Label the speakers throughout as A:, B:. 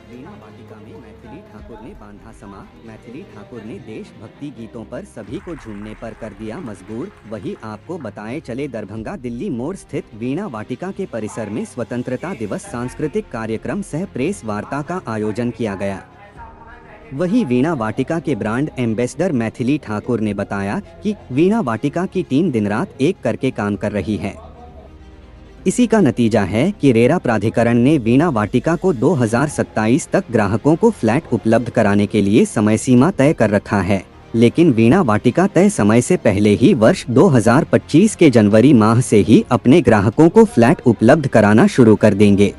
A: वीणा वाटिका में मैथिली ठाकुर ने बांधा समा। मैथिली ठाकुर ने देशभक्ति गीतों पर सभी को झूमने पर कर दिया मजबूर। वही आपको बताएं चले, दरभंगा दिल्ली मोड़ स्थित वीणा वाटिका के परिसर में स्वतंत्रता दिवस सांस्कृतिक कार्यक्रम सह प्रेस वार्ता का आयोजन किया गया। वही वीणा वाटिका के ब्रांड एम्बेसडर मैथिली ठाकुर ने बताया कि वीणा वाटिका की टीम दिन रात एक करके काम कर रही है। इसी का नतीजा है कि रेरा प्राधिकरण ने वीणा वाटिका को 2027 तक ग्राहकों को फ्लैट उपलब्ध कराने के लिए समय सीमा तय कर रखा है, लेकिन वीणा वाटिका तय समय से पहले ही वर्ष 2025 के जनवरी माह से ही अपने ग्राहकों को फ्लैट उपलब्ध कराना शुरू कर देंगे।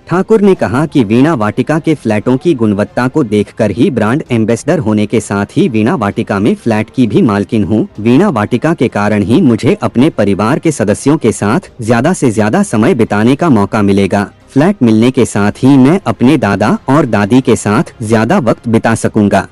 A: ठाकुर ने कहा कि वीणा वाटिका के फ्लैटों की गुणवत्ता को देखकर ही ब्रांड एम्बेसडर होने के साथ ही वीणा वाटिका में फ्लैट की भी मालकिन हूँ। वीणा वाटिका के कारण ही मुझे अपने परिवार के सदस्यों के साथ ज्यादा से ज्यादा समय बिताने का मौका मिलेगा। फ्लैट मिलने के साथ ही मैं अपने दादा और दादी के साथ ज्यादा वक्त बिता सकूंगा।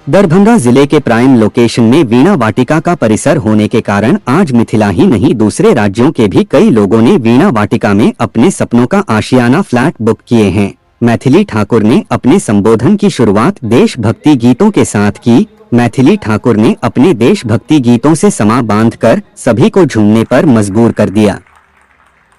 A: दरभंगा जिले के प्राइम लोकेशन में वीणा वाटिका का परिसर होने के कारण आज मिथिला ही नहीं दूसरे राज्यों के भी कई लोगों ने वीणा वाटिका में अपने सपनों का आशियाना फ्लैट बुक किए हैं। मैथिली ठाकुर ने अपने संबोधन की शुरुआत देशभक्ति गीतों के साथ की। मैथिली ठाकुर ने अपने देशभक्ति गीतों से समा बांधकर सभी को झूमने पर मजबूर कर दिया।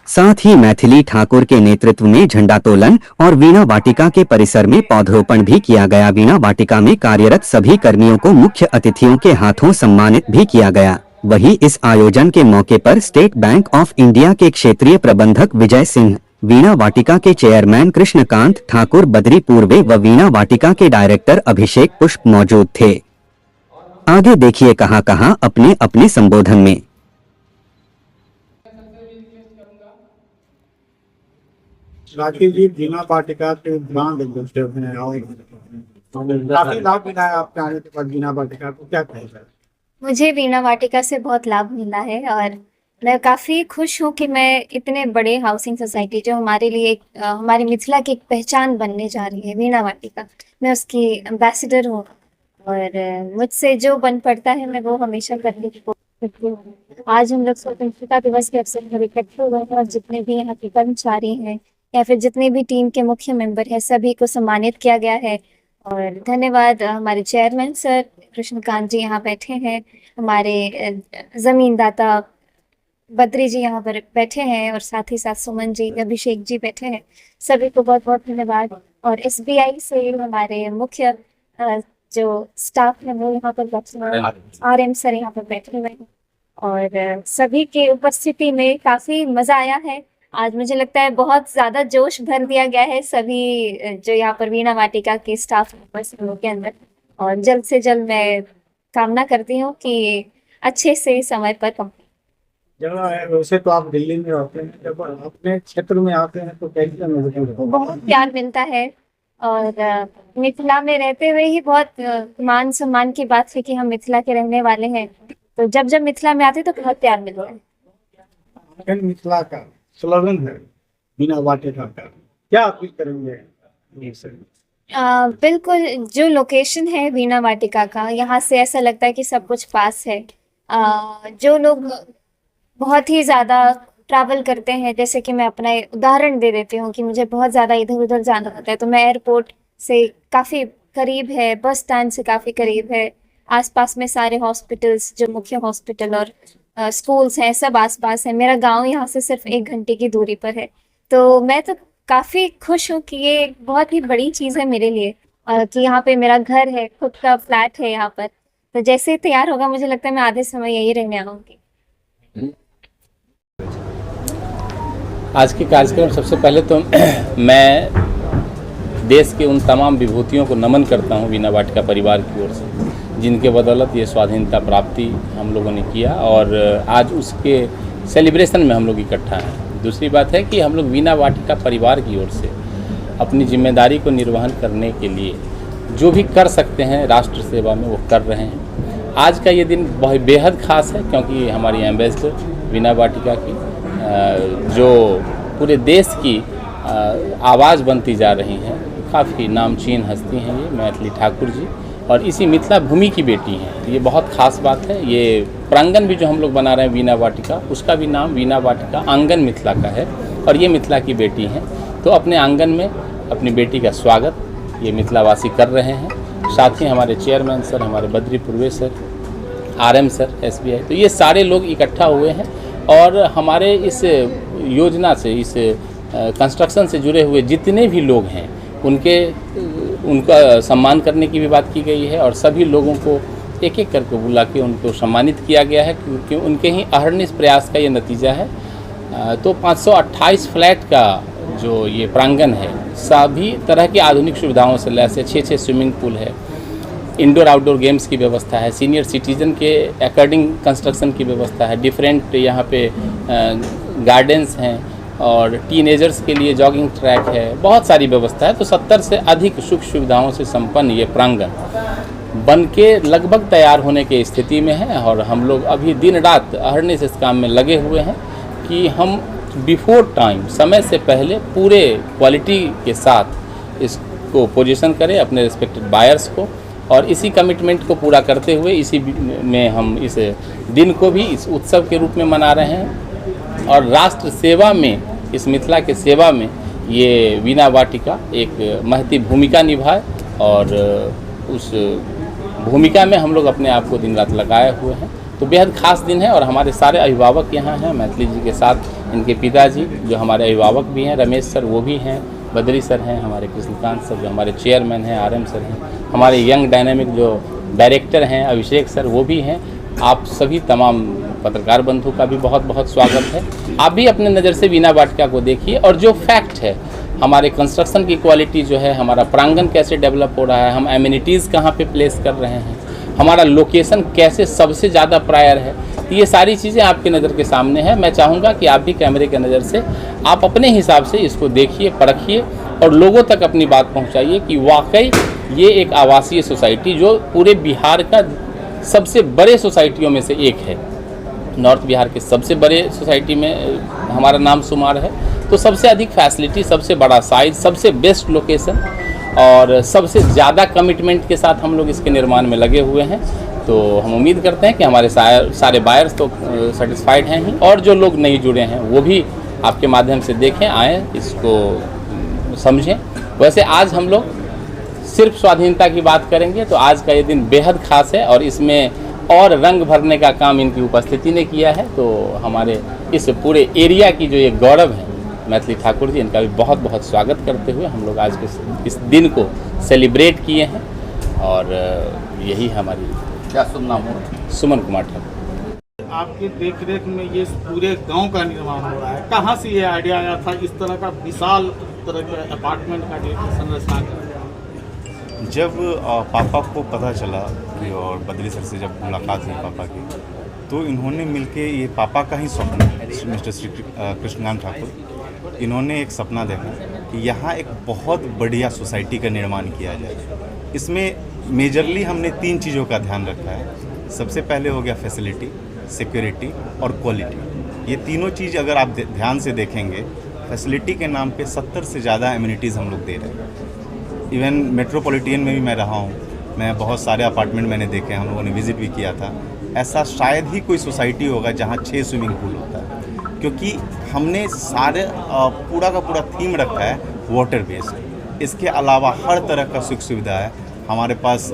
A: साथ ही मैथिली ठाकुर के नेतृत्व में झंडोत्तोलन और वीणा वाटिका के परिसर में पौधरोपण भी किया गया। वीणा वाटिका में कार्यरत सभी कर्मियों को मुख्य अतिथियों के हाथों सम्मानित भी किया गया। वहीं इस आयोजन के मौके पर स्टेट बैंक ऑफ इंडिया के क्षेत्रीय प्रबंधक विजय सिंह, वीणा वाटिका के चेयरमैन कृष्णकांत ठाकुर बद्री पूर्वे व वीणा वाटिका के डायरेक्टर अभिषेक पुष्प मौजूद थे। आगे देखिए कहां अपने अपने संबोधन में।
B: राकेश जी वीणा वाटिका के ब्रांड एम्बेसडर हैं और काफी लाभ मिला है आपके आने के बाद वीणा वाटिका को, क्या कहेगा?
C: मुझे वीणा वाटिका से बहुत लाभ मिला है और मैं काफ़ी खुश हूँ कि मैं इतने बड़े हाउसिंग सोसाइटी जो हमारे लिए हमारी मिथिला की एक पहचान बनने जा रही है, वीणा वाटिका, मैं उसकी एम्बेसडर हूँ और मुझसे जो बन पड़ता है मैं वो हमेशा करने की कोशिश करती हूँ। आज हम लोग स्वतंत्रता दिवस के अवसर पर इकट्ठे हुए हैं और जितने भी यहाँ के कर्मचारी हैं या फिर जितने भी टीम के मुख्य मेंबर हैं सभी को सम्मानित किया गया है। और धन्यवाद हमारे चेयरमैन सर कृष्णकांत जी यहाँ बैठे हैं, हमारे जमीनदाता बद्री जी यहाँ पर बैठे हैं और साथ ही साथ सुमन जी, अभिषेक जी बैठे हैं। सभी को बहुत बहुत धन्यवाद। और SBI से हमारे मुख्य जो स्टाफ है वो यहाँ पर बैठे हुए हैं, RM सर यहाँ पर बैठे हुए हैं और सभी के उपस्थिति में काफ़ी मज़ा आया है। आज मुझे लगता है बहुत ज़्यादा जोश भर दिया गया है सभी जो यहाँ पर वीणा वाटिका के स्टाफ के अंदर और जल्द से जल्द मैं कामना करती हूँ कि अच्छे से समय पर
B: जब वैसे तो आप दिल्ली में रहते हैं, जब अपने क्षेत्र में आते हैं तो कैसे मिलते हैं?
C: बहुत प्यार मिलता है और मिथिला में रहते हुए ही बहुत मान सम्मान की बात है कि हम मिथिला के रहने वाले हैं, तो जब जब मिथिला में आते तो बहुत प्यार मिलता है।
B: मिथिला का स्लोगन है वीणा वाटिका का, क्या अपील करेंगे?
C: बिल्कुल, जो लोकेशन है वीणा वाटिका का, यहाँ से ऐसा लगता है कि सब कुछ पास है। जो लोग बहुत ही ज़्यादा ट्रैवल करते हैं, जैसे कि मैं अपना उदाहरण दे देती हूँ कि मुझे बहुत ज़्यादा इधर उधर जाना होता है, तो मैं एयरपोर्ट से काफ़ी करीब है, बस स्टैंड से काफ़ी करीब है, आसपास में सारे हॉस्पिटल्स जो मुख्य हॉस्पिटल और स्कूल्स हैं सब आसपास है। मेरा गांव यहाँ से सिर्फ 1 घंटे की दूरी पर है, तो मैं तो काफ़ी खुश हूँ कि ये बहुत ही बड़ी चीज़ है मेरे लिए कि यहाँ पे मेरा घर है, खुद का फ्लैट है यहाँ पर। तो जैसे ही तैयार होगा मुझे लगता है मैं आधे समय यही रहने आऊँगी।
D: आज के कार्यक्रम सबसे पहले तो मैं देश के उन तमाम विभूतियों को नमन करता हूँ वीणा वाटिका परिवार की ओर से, जिनके बदौलत ये स्वाधीनता प्राप्ति हम लोगों ने किया और आज उसके सेलिब्रेशन में हम लोग इकट्ठा हैं। दूसरी बात है कि हम लोग वीणा वाटिका परिवार की ओर से अपनी जिम्मेदारी को निर्वहन करने के लिए जो भी कर सकते हैं राष्ट्र सेवा में वो कर रहे हैं। आज का ये दिन बहुत बेहद ख़ास है क्योंकि हमारी एम्बेसडर वीणा वाटिका की जो पूरे देश की आवाज़ बनती जा रही हैं, काफ़ी नामचीन हस्ती हैं ये मैथिली ठाकुर जी और इसी मिथिला भूमि की बेटी हैं। तो ये बहुत ख़ास बात है। ये प्रांगण भी जो हम लोग बना रहे हैं वीणा वाटिका, उसका भी नाम वीणा वाटिका आंगन मिथिला का है और ये मिथिला की बेटी हैं। तो अपने आंगन में अपनी बेटी का स्वागत ये मिथिलावासी कर रहे हैं। साथ ही हमारे चेयरमैन सर, हमारे बद्री पूर्वे सर, RM सर SBI, तो ये सारे लोग इकट्ठा हुए हैं और हमारे इस योजना से, इस कंस्ट्रक्शन से जुड़े हुए जितने भी लोग हैं उनका सम्मान करने की भी बात की गई है और सभी लोगों को एक एक करके बुला के उनको सम्मानित किया गया है, क्योंकि उनके ही अहर्निश प्रयास का ये नतीजा है। तो 528 फ्लैट का जो ये प्रांगण है सभी तरह की आधुनिक सुविधाओं से लैस है। 6 स्विमिंग पूल है, इंडोर आउटडोर गेम्स की व्यवस्था है, सीनियर सिटीजन के अकॉर्डिंग कंस्ट्रक्शन की व्यवस्था है, डिफरेंट यहाँ पे गार्डन्स हैं और टीनेजर्स के लिए जॉगिंग ट्रैक है, बहुत सारी व्यवस्था है। तो 70 से अधिक सुख सुविधाओं से संपन्न ये प्रांगण बन के लगभग तैयार होने की स्थिति में है और हम लोग अभी दिन रात अहर्निश इस काम में लगे हुए हैं कि हम बिफोर टाइम, समय से पहले पूरे क्वालिटी के साथ इसको पोजीशन करें अपने रिस्पेक्टेड बायर्स को, और इसी कमिटमेंट को पूरा करते हुए इसी में हम इस दिन को भी इस उत्सव के रूप में मना रहे हैं। और राष्ट्र सेवा में, इस मिथिला के सेवा में ये वीणा वाटिका एक महती भूमिका निभाए और उस भूमिका में हम लोग अपने आप को दिन रात लगाए हुए हैं। तो बेहद खास दिन है और हमारे सारे अभिभावक यहाँ हैं, मैथिली जी के साथ इनके पिताजी जो हमारे अभिभावक भी हैं, रमेश सर वो भी हैं, बद्री सर हैं, हमारे कृष्णकांत सर जो हमारे चेयरमैन हैं, RM सर हैं, हमारे यंग डायनामिक जो डायरेक्टर हैं अभिषेक सर वो भी हैं। आप सभी तमाम पत्रकार बंधु का भी बहुत बहुत स्वागत है। आप भी अपने नज़र से वीणा वाटिका को देखिए और जो फैक्ट है हमारे कंस्ट्रक्शन की क्वालिटी जो है, हमारा प्रांगण कैसे डेवलप हो रहा है, हम एमिनिटीज़ कहाँ पे प्लेस कर रहे हैं, हमारा लोकेशन कैसे सबसे ज़्यादा प्रायर है, ये सारी चीज़ें आपकी नज़र के सामने हैं। मैं चाहूँगा कि आप भी कैमरे के नज़र से आप अपने हिसाब से इसको देखिए, परखिए और लोगों तक अपनी बात पहुँचाइए कि वाकई ये एक आवासीय सोसाइटी जो पूरे बिहार का सबसे बड़े सोसाइटियों में से एक है, नॉर्थ बिहार के सबसे बड़े सोसाइटी में हमारा नाम शुमार है। तो सबसे अधिक फैसिलिटी, सबसे बड़ा साइज, सबसे बेस्ट लोकेशन और सबसे ज़्यादा कमिटमेंट के साथ हम लोग इसके निर्माण में लगे हुए हैं। तो हम उम्मीद करते हैं कि हमारे सारे बायर्स तो सेटिस्फाइड हैं ही, और जो लोग नहीं जुड़े हैं वो भी आपके माध्यम से देखें, आएँ, इसको समझें। वैसे आज हम लोग सिर्फ स्वाधीनता की बात करेंगे तो आज का ये दिन बेहद खास है और इसमें और रंग भरने का काम इनकी उपस्थिति ने किया है। तो हमारे इस पूरे एरिया की जो ये गौरव है मैथिली ठाकुर जी, इनका भी बहुत बहुत स्वागत करते हुए हम लोग आज के इस दिन को सेलिब्रेट किए हैं। और यही हमारी, क्या शुभ नाम हो? सुमन कुमार ठाकुर।
B: आपकी देखरेख में ये पूरे गांव का निर्माण हो रहा है, कहाँ से ये आइडिया आया था इस तरह का विशाल तरह का अपार्टमेंट का संरचना?
E: जब पापा को पता चला कि और बद्री सर से जब मुलाकात हुई पापा की, तो इन्होंने मिलके, ये पापा का ही सपना है, मिस्टर श्री कृष्णकांत ठाकुर, इन्होंने एक सपना देखा कि यहाँ एक बहुत बढ़िया सोसाइटी का निर्माण किया जाए। इसमें मेजरली हमने 3 चीज़ों का ध्यान रखा है। सबसे पहले हो गया फैसिलिटी, सिक्योरिटी और क्वालिटी। ये तीनों चीज़ अगर आप ध्यान से देखेंगे, फैसिलिटी के नाम पे 70 से ज़्यादा एमिनिटीज़ हम लोग दे रहे हैं। इवन मेट्रोपॉलिटन में भी मैं रहा हूँ, मैं बहुत सारे अपार्टमेंट मैंने देखे, हम लोगों ने विज़िट भी किया था। ऐसा शायद ही कोई सोसाइटी होगा जहाँ 6 स्विमिंग पूल होता है, क्योंकि हमने सारे पूरा का पूरा थीम रखा है वाटर बेस्ड। इसके अलावा हर तरह का सुख सुविधा है हमारे पास।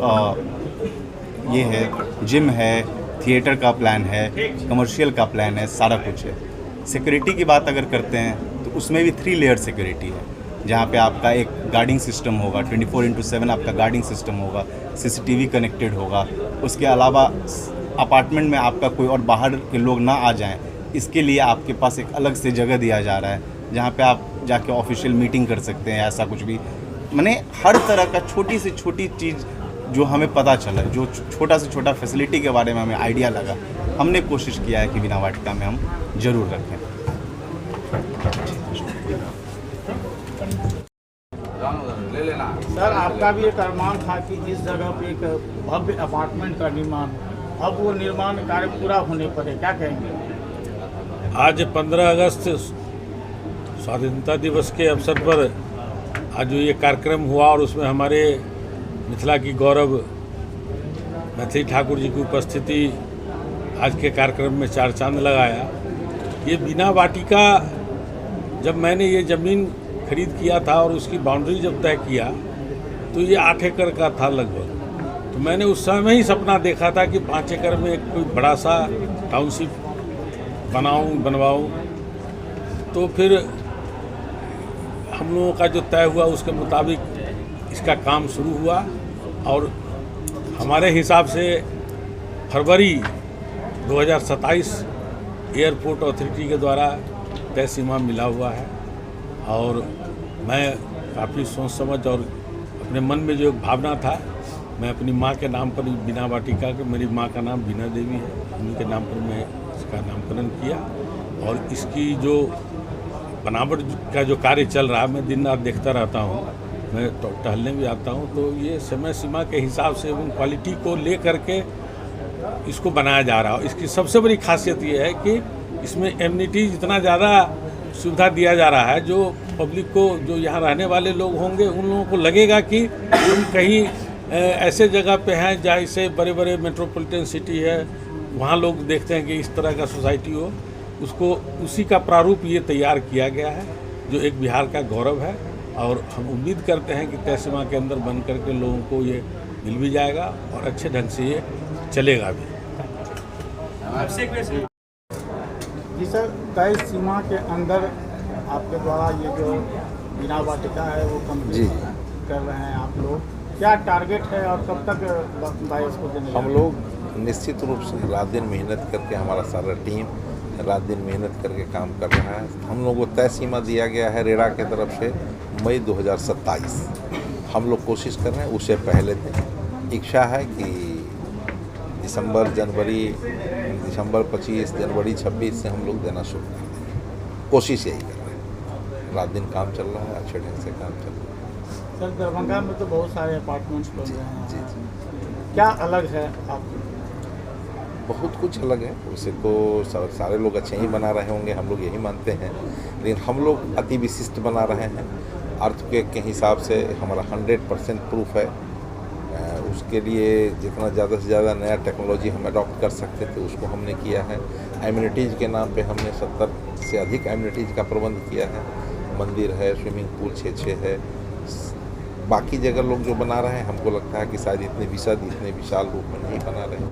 E: ये है, जिम है, थिएटर का प्लान है, कमर्शियल का प्लान है, सारा कुछ है। सिक्योरिटी की बात अगर करते हैं तो उसमें भी 3 लेयर सिक्योरिटी है, जहाँ पे आपका एक गार्डिंग सिस्टम होगा, 24/7 आपका गार्डिंग सिस्टम होगा, CCTV कनेक्टेड होगा। उसके अलावा अपार्टमेंट में आपका कोई और बाहर के लोग ना आ जाएं, इसके लिए आपके पास एक अलग से जगह दिया जा रहा है, जहाँ पे आप जाके ऑफिशियल मीटिंग कर सकते हैं, ऐसा कुछ भी। मैंने हर तरह का छोटी से छोटी चीज़ जो हमें पता चला, जो छोटा से छोटा फैसिलिटी के बारे में हमें आइडिया लगा, हमने कोशिश किया है कि वीणा वाटिका में हम ज़रूर रखें।
B: सर, आपका भी एक अरमान था कि इस जगह पे एक भव्य अपार्टमेंट का निर्माण, अब वो निर्माण कार्य पूरा होने पर है, क्या कहेंगे?
F: आज 15 अगस्त स्वाधीनता दिवस के अवसर पर आज जो ये कार्यक्रम हुआ और उसमें हमारे मिथिला की गौरव मैथिली ठाकुर जी की उपस्थिति आज के कार्यक्रम में 4 चांद लगाया। ये वीणा वाटिका, जब मैंने ये ज़मीन खरीद किया था और उसकी बाउंड्री जब तय किया तो ये 8 एकड़ का था लगभग। तो मैंने उस समय ही सपना देखा था कि 5 एकड़ में कोई बड़ा सा टाउनशिप बनवाऊँ। तो फिर हम लोगों का जो तय हुआ उसके मुताबिक इसका काम शुरू हुआ और हमारे हिसाब से फरवरी 2027 एयरपोर्ट अथॉरिटी के द्वारा तय सीमा मिला हुआ है। और मैं काफ़ी सोच समझ और अपने मन में जो एक भावना था, मैं अपनी माँ के नाम पर बीना वाटिका के, मेरी माँ का नाम बीना देवी है, उन्हीं के नाम पर मैं इसका नामकरण किया। और इसकी जो बनावट का जो कार्य चल रहा है, मैं दिन रात देखता रहता हूँ, मैं टहलने भी आता हूँ। तो ये समय सीमा के हिसाब से उन क्वालिटी को ले करके इसको बनाया जा रहा है। इसकी सबसे बड़ी खासियत ये है कि इसमें एमिनिटी जितना ज़्यादा सुविधा दिया जा रहा है, जो पब्लिक को, जो यहाँ रहने वाले लोग होंगे, उन लोगों को लगेगा कि हम कहीं ऐसे जगह पे हैं जैसे बड़े बड़े मेट्रोपॉलिटन सिटी है, वहाँ लोग देखते हैं कि इस तरह का सोसाइटी हो। उसको उसी का प्रारूप ये तैयार किया गया है, जो एक बिहार का गौरव है। और हम उम्मीद करते हैं कि तय सीमा के अंदर बन करके लोगों को ये मिल भी जाएगा और अच्छे ढंग से ये चलेगा भी।
B: जी सर, तय सीमा के अंदर आपके द्वारा ये जो बीना वाटिका है वो कंप्लीट कर रहे हैं आप लोग, क्या टारगेट है और कब तक भाई इसको देने?
G: हम लोग निश्चित रूप से रात दिन मेहनत करके, हमारा सारा टीम रात दिन मेहनत करके काम कर रहा है। हम लोग को तय सीमा दिया गया है रेरा के तरफ से मई 2027। हम लोग कोशिश कर रहे हैं उससे पहले दिन। इच्छा है कि दिसंबर 25 जनवरी 26 से हम लोग देना शुरू कर दें। कोशिश यही कर रहे हैं। रात दिन काम चल रहा है, अच्छे ढंग से काम चल रहा है।
B: सर, दरभंगा में तो बहुत सारे अपार्टमेंट्स बन रहे हैं,
G: जी।
B: क्या अलग है आप?
G: बहुत कुछ अलग है। उसे तो सारे लोग अच्छे ही बना रहे होंगे, हम लोग यही मानते हैं, लेकिन हम लोग अति विशिष्ट बना रहे हैं। अर्थक्वेक के हिसाब से हमारा 100% प्रूफ है। उसके लिए जितना ज़्यादा से ज़्यादा नया टेक्नोलॉजी हम अडॉप्ट कर सकते थे उसको हमने किया है। एमिनिटीज़ के नाम पे हमने 70 से अधिक एमिनिटीज़ का प्रबंध किया है। मंदिर है, स्विमिंग पूल 6 है। बाकी जगह लोग जो बना रहे हैं, हमको लगता है कि शायद इतने विशाल रूप में नहीं बना रहे हैं।